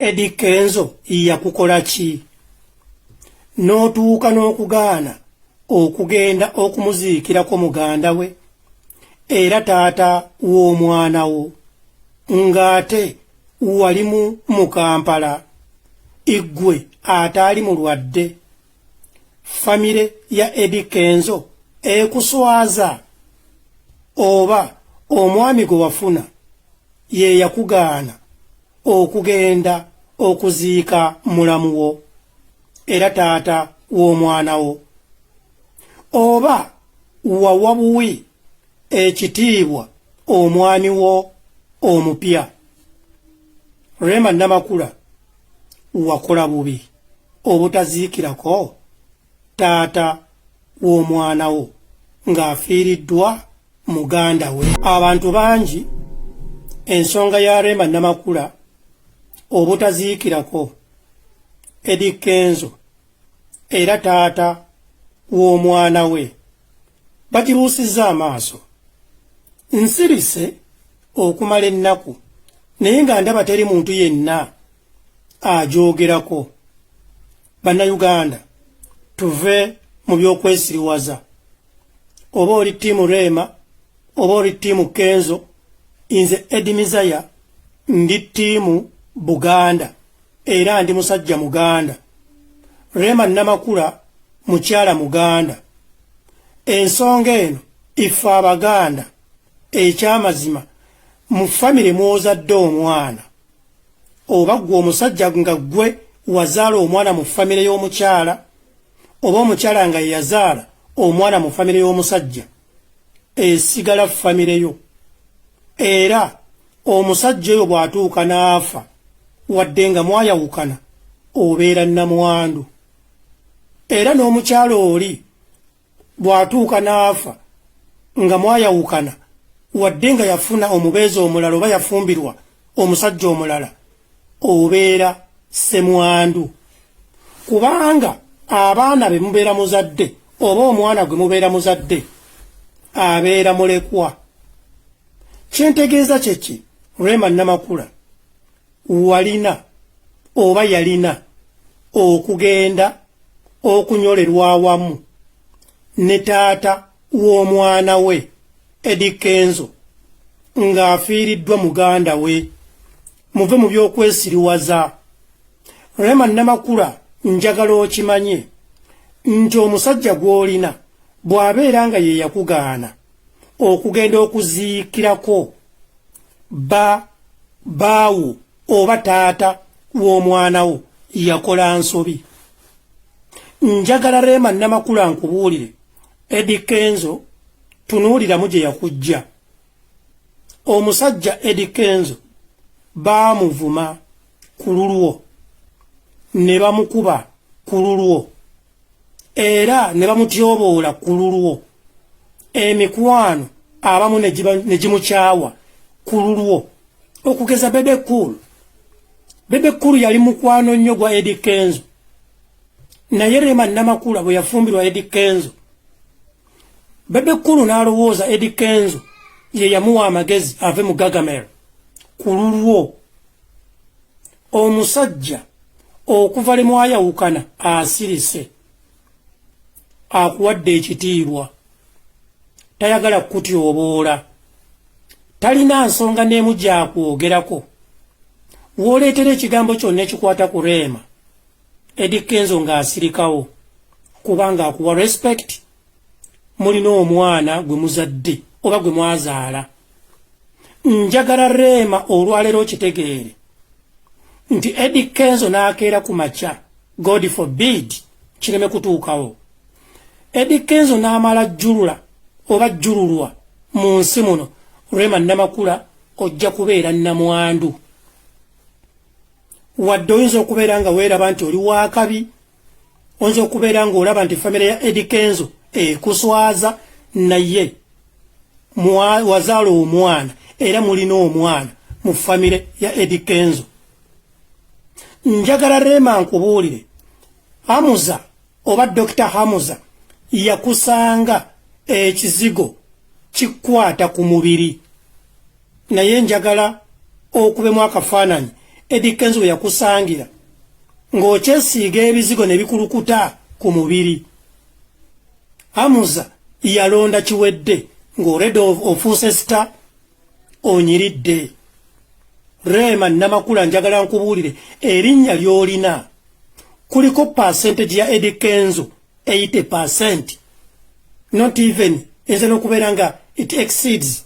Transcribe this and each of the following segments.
Eddie Kenzo yakukola ki? N'otuuka n'okugaana okugenda okumuziikirako muganda we era taata w'omwana wo ng'ate walimu mu Kampala iggwe ataali mulwadde. Famire ya Eddie Kenzo ekuswaza oba omwami gwe wafuna ye yakugaana okugenda okuziika mulamu wo era taata w'omwana wo, oba wawa buwi ekitiibwa omwami wo omupya. Rema Namakula wakola bubi obutaziikirako taata w'omwana wo ng'afiiriddwa muganda we. Abantu bangi ensonga ya Rema Namakula obutaziikirako Eddie Kenzo era taata w'omwana we bagiruusizza amaaso. Nsirise okumala ennaku naye nga ndaba teri muntu yenna agyogerako. Bannayuganda, tuve mu by'okwesiriwaza. Oba oli ttiimu Rema oba oli ttiimu Kenzo, nze Eddie Mizaya ndi ttiimu Buganda era ndi musajja Muganda. Rema Namakula mukyala Muganda. Ensonga eno ife Abaganda ekyamazima mu famire mwozadde omwana oba gwe omusajja nga gwe wazaala omwana mu famire y'omukyala oba omukyala nga yazaala omwana mu famire y'omusajja, esigala famire yo. Era omusajja oyo bw'atuuka n'afa wadde nga mwayawukana obeera nnamwandu. Era n'omukyala oli bw'atuuka n'afa nga mwayawukana wadde nga yafuna omubeezi omulala oba yafumbirwa omusajja omulala obeera ssemwandu. Kubanga abaana be mubeera muzadde oba omwana gwe mubeera muzadde abeera mulekwa. Kyentegeeza kyeki? Rema Namakula walina oba yalina okugenda okunyolerwa awamu ne taata w'omwana we Eddie Kenzo ng'afiiriddwa muganda we. Muve mu by'okwesiriwaza. Rema Namakula njagala okimanye nti omusajja gw'olina bw'abeera nga ye yakugaana okugenda okuziikirako baawo oba taata w'omwana wo yakola nsobi. Njagala Rema Namakula nkubuulire, Eddie Kenzo tunuuliramu gye yakujja. Omusajja Eddie Kenzo baamuvuma ku lulwo ne bamukuba ku lulwo era ne bamutyoboola ku lulwo, emikwano abamu ne gimukyawa ku lulwo. Okugeza Bebe Cool yali mukwano nnyo gwa Eddie Kenzo, naye Rema Namakula bwe yafumbirwa Eddie Kenzo, Bebe Cool n'alowooza Eddie Kenzo ye yamuwa amagezi ave mu Gagamel ku lulwo. Omusajja okuva le mwayawukana asirise, akuwadde ekitiibwa, tayagala kutyoboola, talina nsonga n'emu gy'akwogerako. W'oleetera ekigambo kyonna ekikwata ku Rema Eddie Kenzo ng'asirikawo kubanga akuwa respect. Mulina omwana gwe muzadde oba gwe mwazaala. Njagala Rema olwaleero kitegeere nti Eddie Kenzo n'akeera ku makya, God forbid kireme kutuukawo, Eddie Kenzo n'amala jjulula oba jjululwa mu nsi muno, Rema Namakula ojja kubeera nnamwandu. Wadde oyinza okubeera nga weeraba nti oli waakabi, oyinza okubeera ng'olaba nti famire ya Eddie Kenzo ekuswaza, naye wazaala omwana era mulina omwana mu famire ya Eddie Kenzo. Njagala Rema nkubuulire, Hamuza oba Dr. Hamuza yakusanga ekizigo kikwata ku mubiri, naye njagala okubemu akafaananyi Eddie Kenzo yakusangira ng'okyesiiga ebizigo ne bikulukuta ku mubiri. Amuza yalonda kiwedde ng'oredde ofuuse sita onyiridde. Rema Namakula njagala nkubuulire erinnya ly'olina kuliko percentage ya Eddie Kenzo 80%, not even enze n'okubeera nga it exceeds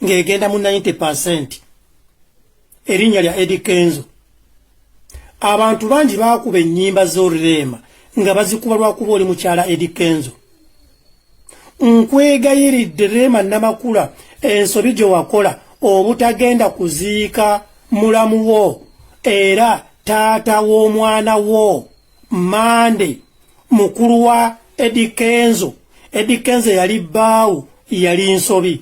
ng'egenda mu 90%. Erinnya lya Eddie Kenzo abantu bangi baakuba ennyimba z'Orema nga bazikuba lwakuba oli mukyala Eddie Kenzo. Nkwegayiridde Rema Namakula ensobi gye wakola obutagenda kuziika mulamu wo era taata w'omwana wo Mande mukulu wa Eddie Kenzo. Eddie Kenzo yali bbaawu yali nsobi.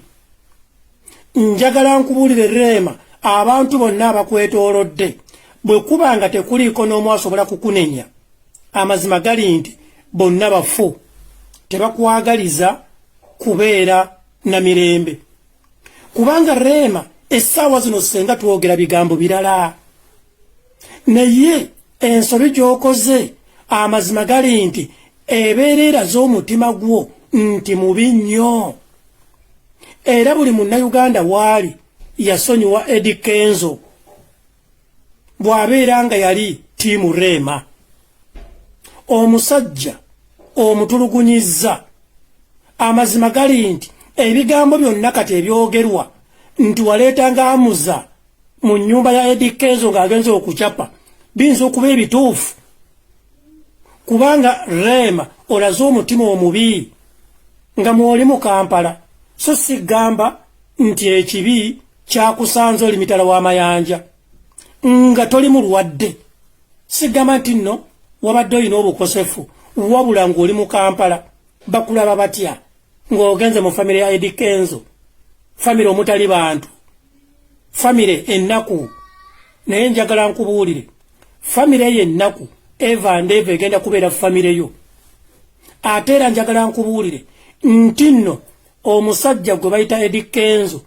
Njagala nkubuulire Rema abantu bonna abakwetoolodde bwe kuba nga tekuliiko n'omu asobola kukunenya amazima gali nti bonna bafu tebakwagaliza kubeera na mirembe. Kubanga Rema essaawa zino senga twogera bigambo birala naye ensobi gy'okoze amazima gali nti ebeerera z'omutima gwo nti mubi nnyo. Era buli munnayuganda waali yasonyiwa Eddie Kenzo bw'abeera nga yali tiimu Rema. Omusajja omutulugunyizza amazima gali nti ebigambo byonna kati ebyogerwa nti waleetanga Amuza mu nnyumba ya Eddie Kenzo ng'agenze okucapa biyinza okuba ebituufu kubanga Rema olaze omutima omubi nga mwoli mu Kampala. So sigamba nti ekibi kyakusanze oli mitala w'amayanja nga toli mulwadde. Sigamba nti nno wabadde olina obukosefu wabula ng'oli mu Kampala bakulaba batya ng'ogenze mu famire ya Eddie Kenzo, famire omutali bantu, famire ennaku. Naye njagala nkubuulire famire ye ennaku Eva and Eva egenda kubeera famire yo. Ate era njagala nkubuulire nti nno omusajja gwe bayita Eddie Kenzo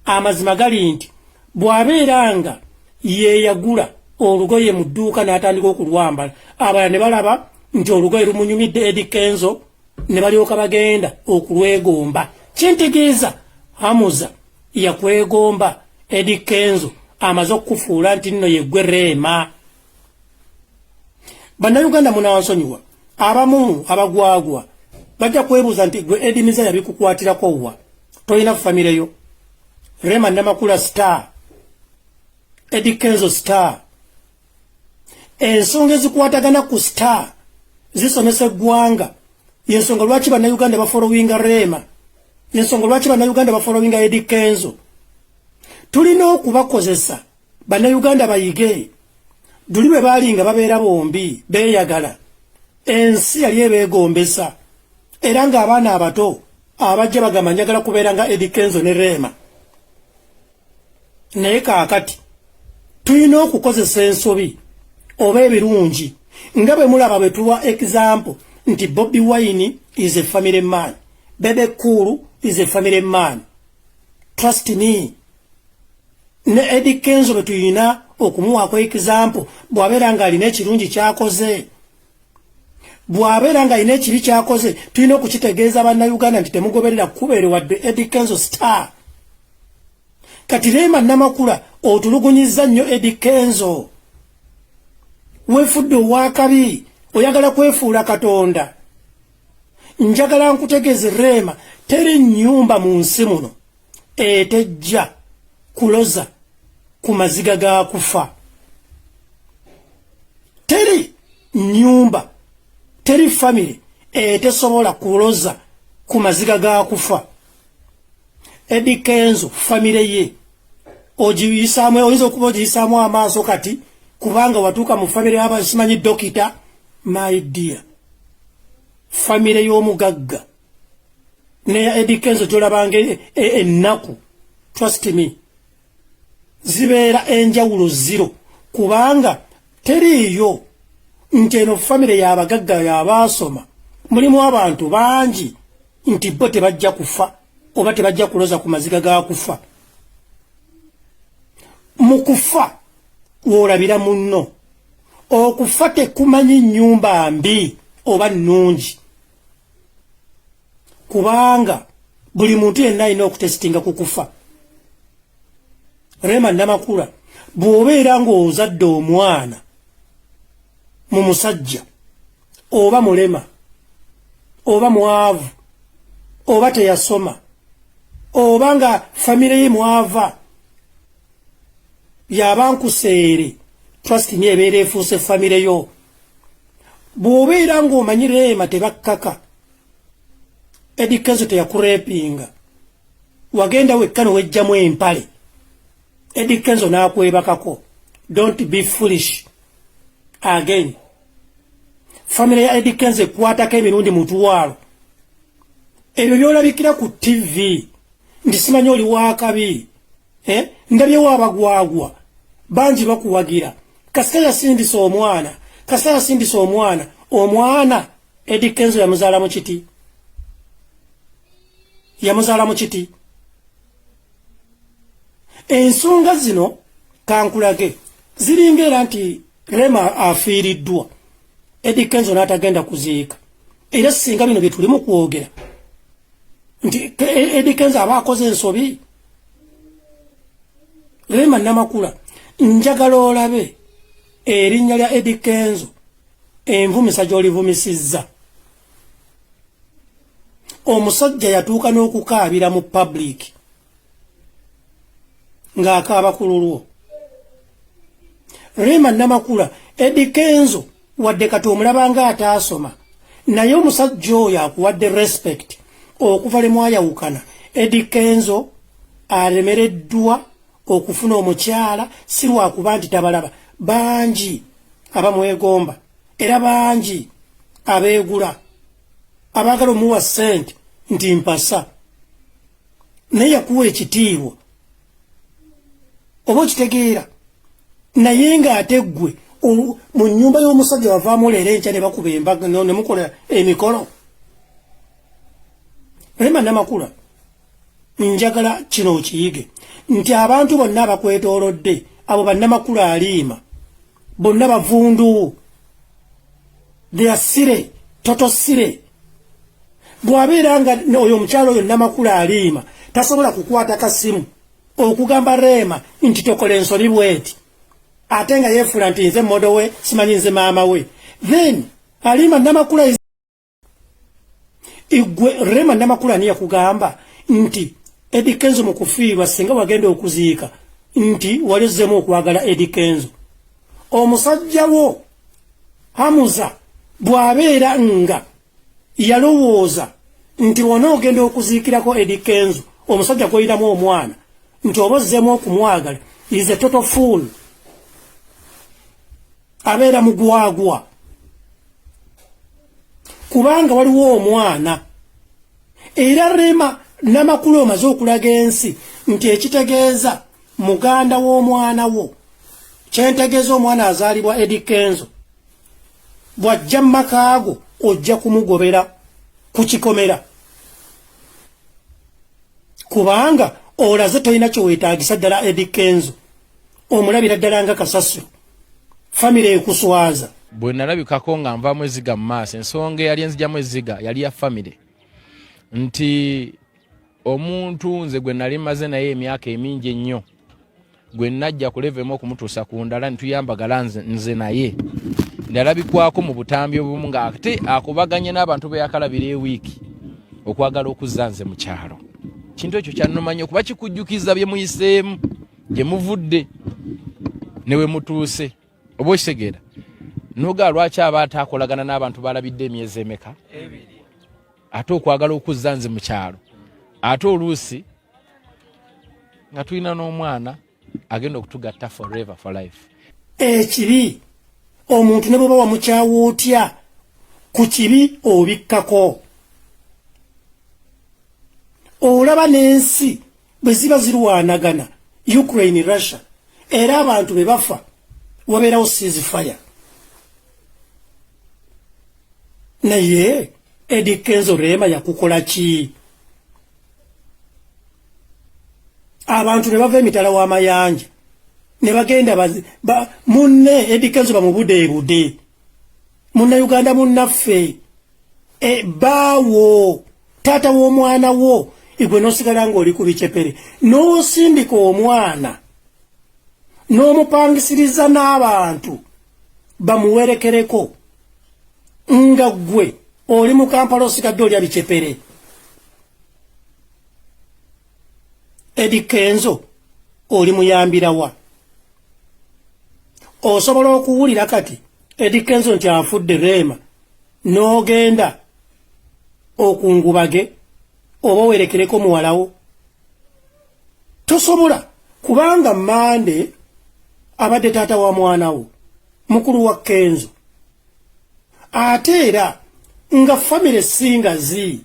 amazima gali nti bw'abeera nga yeeyagula olugoye mu dduuka n'atandika okulwambala abalala ne balaba nti olugoye lumunyumidde Eddie Kenzo ne balyoka bagenda okulwegomba. Kintegeeza Amuza yakwegomba Eddie Kenzo amaze okufuula nti nno yeggwe Rema. Bannayuganda munawansonyiwa abamu abagwagwa bajja kwebuuza nti gwe Eddie Miza yabikukwatirako wa? Tolina famire yo. Rema Namakula star, Eddie Kenzo star. Ensonga ezikwatagana ku star zisomesa eggwanga. Yensonga lwaki bannayuganda bafollowinga Rema, yensonga lwaki bannayuganda bafollowinga Eddie Kenzo. Tulina okubakozesa bannayuganda bayige. Duli bwe baali nga babeera bombi beeyagala ensi yali ebeegombesa era ng'abaana abato abajja bagamba njagala kubeera nga Eddie Kenzo ne Rema. Naye kaakati tulina okukozesa ensobi oba ebirungi nga bwe mulaba bwe tuwa example nti Bobi Wine is a family man, Bebe Cool is a family man. Trust me. Ne Eddie Kenzo bwe tulina okumuwaako example bw'abeera nga alina ekirungi kyakoze, bw'abeera nga alina ekibi kyakoze tulina okukitegeeza bannayuganda nti temugoberera kubeere wadde Eddie Kenzo star. Kati Rema Namakula otulugunyizza nnyo Eddie Kenzo. Weefudde owakabi oyagala kwefuula Katonda. Njagala nkutegeeze Rema teri nnyumba mu nsi muno etejja kuloza ku maziga ga kufa. Teri nyumba, teri family etesobola kuloza ku maziga ga kufa. Eddie Kenzo family ye ogiyisaamu, oyinza okuba ogiyisaamu amaaso kati kubanga watuuka mu family abasimanyi dokita. My dear, family y'omugagga neya Eddie Kenzo gyolabanga ennaku, trust me, zibeera enjawulo zero kubanga teriiyo nti eno family y'abagagga y'abaasoma mulimu abantu bangi nti bo tebajja kufa oba tebajja kuloza ku maziga ga kufa. Mu kufa woolabira munno okufa tekumanyi nnyumba mbi oba nnungi kubanga buli muntu yenna alina okutesitinga ku kufa. Rema Namakula bw'obeera ng'ozadde omwana mu musajja oba mulema oba mwavu oba teyasoma oba nga famire ye mwava yabankuseere trust ni ebeera efuuse famire yo. Bw'obeera ng'omanyi Rema tebakkaka Eddie Kenzo teyakurepinga wagenda wekka nowejjamu empale Eddie Kenzo n'akwebakako. Don't be foolish again. Family ya Eddie Kenzo ekwatako emirundi mutwalo. Ebyo byolabikira ku TV ndi simanyi oli wakabi ndabye wabagwagwa bangi bakuwagira kasita yasindisa omwana Eddie Kenzo yamuzaala mu kiti. Ensonga zino kankulage ziringa era nti Rema afiiriddwa Eddie Kenzo n'atagenda kuziika era singa bino bye tulimu kwogera nti Eddie Kenzo aba akoze ensobi. Rema Namakula njagala olabe erinnya lya Eddie Kenzo envumisa gy'olivumisizza. Omusajja yatuuka n'okukaabira mu public ng'akaaba ku lulwo. Rema Namakula Eddie Kenzo wadde kati omulaba nga ataasoma naye omusajja oyo akuwadde respect okuva le mwayawukana. Eddie Kenzo alemereddwa okufuna omukyala si lwakuba nti tabalaba bangi abamwegomba era bangi abeegula abaagala omuwa ssente nti mpasa naye yakuwa ekitiibwa oba okitegeera naye ng'ate ggwe mu nnyumba y'omusajja wavaamu leero enkya ne bakuba embaga ne mukola emikolo. Rema Namakula njagala kino okiyige nti abantu bonna abakwetoolodde abo bannamakula aliima bonna bavundu they are sire toto sire. Bw'abeera nga oyo omukyalo oyo Namakula aliima tasobola kukwata kasimu okugamba Rema nti tokola ensobi bweti ate nga yeefula nti nze mmodo we simanyi nze maama we then aliima Namakula igwe Rema Namakula niye kugamba nti Eddie Kenzo mu kufiirwa singa wagenda okuziika nti walizzemu okwagala Eddie Kenzo. Omusajja wo Hamuza bw'abeera nga yalowooza nti wanoogenda okuziikirako Eddie Kenzo omusajja gw'oyinamu omwana nti oba ozzeemu okumwagala is a total fool. Abeera mugwagwa kubanga waliwo omwana era Rema Namakula omaze okulaga ensi nti ekitegeeza muganda w'omwana wo kyentegeeza omwana azaalibwa Eddie Kenzo bw'ajja mu makaago ojja kumugobera ku kikomera kubanga olaze tolina kyeweetaagisa ddala Eddie Kenzo omulabira ddala nga kasasiro famire ekuswaza. Bwe nalabikako nga nvaamu eziga mu maaso ensonga eyali enzigyamu eziga yali ya famire nti omuntu nze gwe nali maze naye emyaka emingi ennyo gwe najja ku level emu okumutuusa ku ndala ntuyambagala nze naye ndalabikwako mu butambi obumu ng'ate akubaganye n'abantu be yakalabira ewiiki okwagala okuzza nze mu kyalo. Kintu ekyo kyannomanya okuba kikujjukiza bye muyiseemu gye muvudde ne we mutuuse oba okitegeera noga lwaki aba ataakolagana n'abantu balabidde emyezi emeka ate okwagala okuzza nze mu kyalo ate oluusi nga tulina n'omwana agenda okutugatta forever for life. Ekibi omuntu ne bw'oba wamukyawa otya ku kibi obikkako. Olaba n'ensi bwe ziba zirwanagana Ukraine Russia era abantu be bafa wabeerawo ceasefire. Naye Eddie Kenzo Rema yakukola ki? Abantu ne bava emitala w'amayanja ne bagenda munne Eddie Kenzo bamubudeebude Munnayuganda munnaffe baawo taata w'omwana wo igwe n'osigala ng'oli ku bicepere n'osindika omwana n'omupangisiriza n'abantu bamuwerekereko nga gwe oli mu Kampala osigadde olya bicepere. Eddie Kenzo oli muyambirawa osobola okuwulira kati Eddie Kenzo nti afudde Rema n'ogenda okungubage oba werekereko muwalawo tosobola kubanga Mande abadde taata wa mwanawo mukulu wa Kenzo ate era nga famire singazi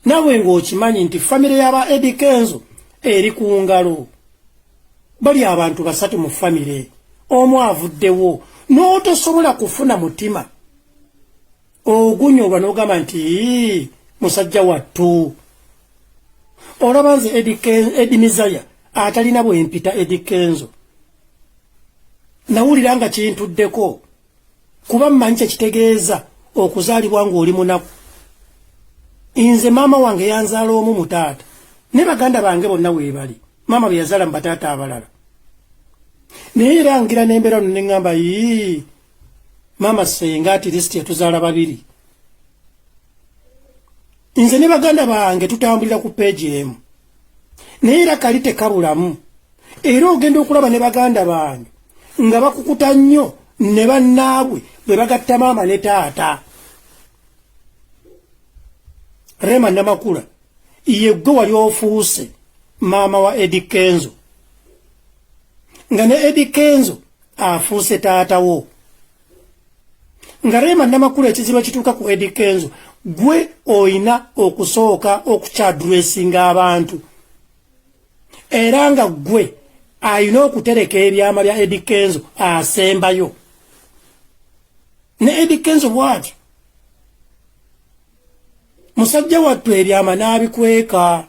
nawe ng'okimanyi nti famire y'aba Eddie Kenzo eri ku ngalo bali abantu basatu mu famire omu avuddewo n'otosobola kufuna mutima ogunyolwa n'ogamba nti musajja wattu olaba nze Eddie Mizaya atalina bwempita Eddie Kenzo nawulira nga kintuddeko kuba mmanyi kyekitegeeza okuzaalibwa ng'oli munaku. Nze maama wange yanzaala omu mu taata ne baganda bange bonna weebali maama bwe yazaala mu bataata abalala naye era ngira n'embeera no ne ŋŋamba maama senga ati lisiti yatuzaala babiri. Nze ne baganda bange tutambulira ku peegi emu naye era kali tekabulamu era ogenda okulaba ne baganda bange nga bakukuta nnyo ne bannaabwe bwe bagatta maama ne taata. Rema Namakula ye gwe wali ofuuse maama wa Eddie Kenzo nga ne Eddie Kenzo afuuse taata wo nga Rema Namakula ekizibu kituuka ku Eddie Kenzo gwe oyina okusooka okukyadressinga abantu era nga gwe ayina okutereka ebyama bya Eddie Kenzo asembayo ne Eddie Kenzo bw'atyo musajja wattu ebyama n'abikweka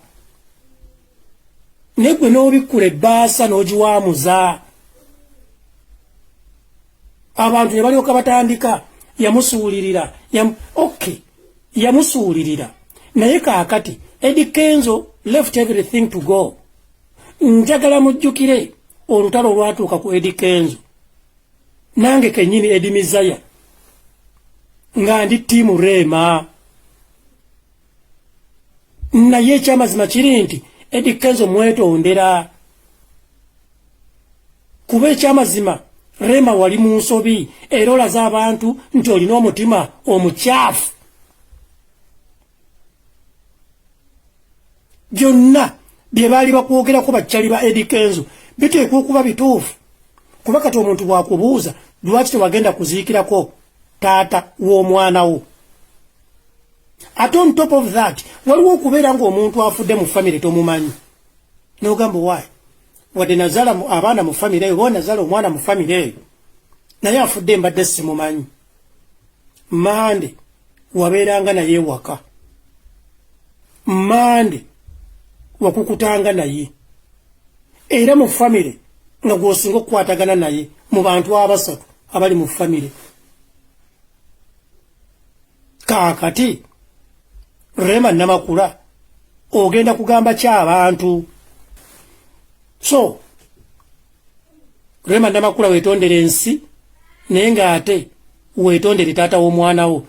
ne gwe n'obikkula ebbaasa n'ogiwaamuza abantu ne balyoka batandika yamusuulirira yamusuulirira naye kaakati Eddie Kenzo left everything to go. Njagala mujjukire olutalo olwatuuka ku Eddie Kenzo nange kennyini Eddie Mizaya nga ndi ttiimu Rema naye ekyamazima kiri nti Eddie Kenzo mwetondera kuba ekyamazima Rema wali mu nsobi era olaze abantu nti olina omutima omukyafu. Byonna bye baali bakwogerako bakyali ba Eddie Kenzo biteekwa okuba bituufu kuba kati omuntu bwakubuuza lwaki tewagenda kuziikirako taata w'omwana wo. Ate on top of that waliwo okubeera ng'omuntu afudde mu famire tomumanyi n'ogamba waayi wadde nazaala abaana mu famire eyo oba nazaala omwana mu famire eyo naye afudde mbadde simumanyi. Mande wabeeranga naye ewaka, Mande wakukutanga naye era mu famire nga gw'osinga okukwatagana naye mu bantu abasatu abali mu famire. Kaakati Rema Namakula ogenda kugamba ky'abantu. So Rema Namakula weetondere ensi naye ng'ate weetondere taata w'omwana wo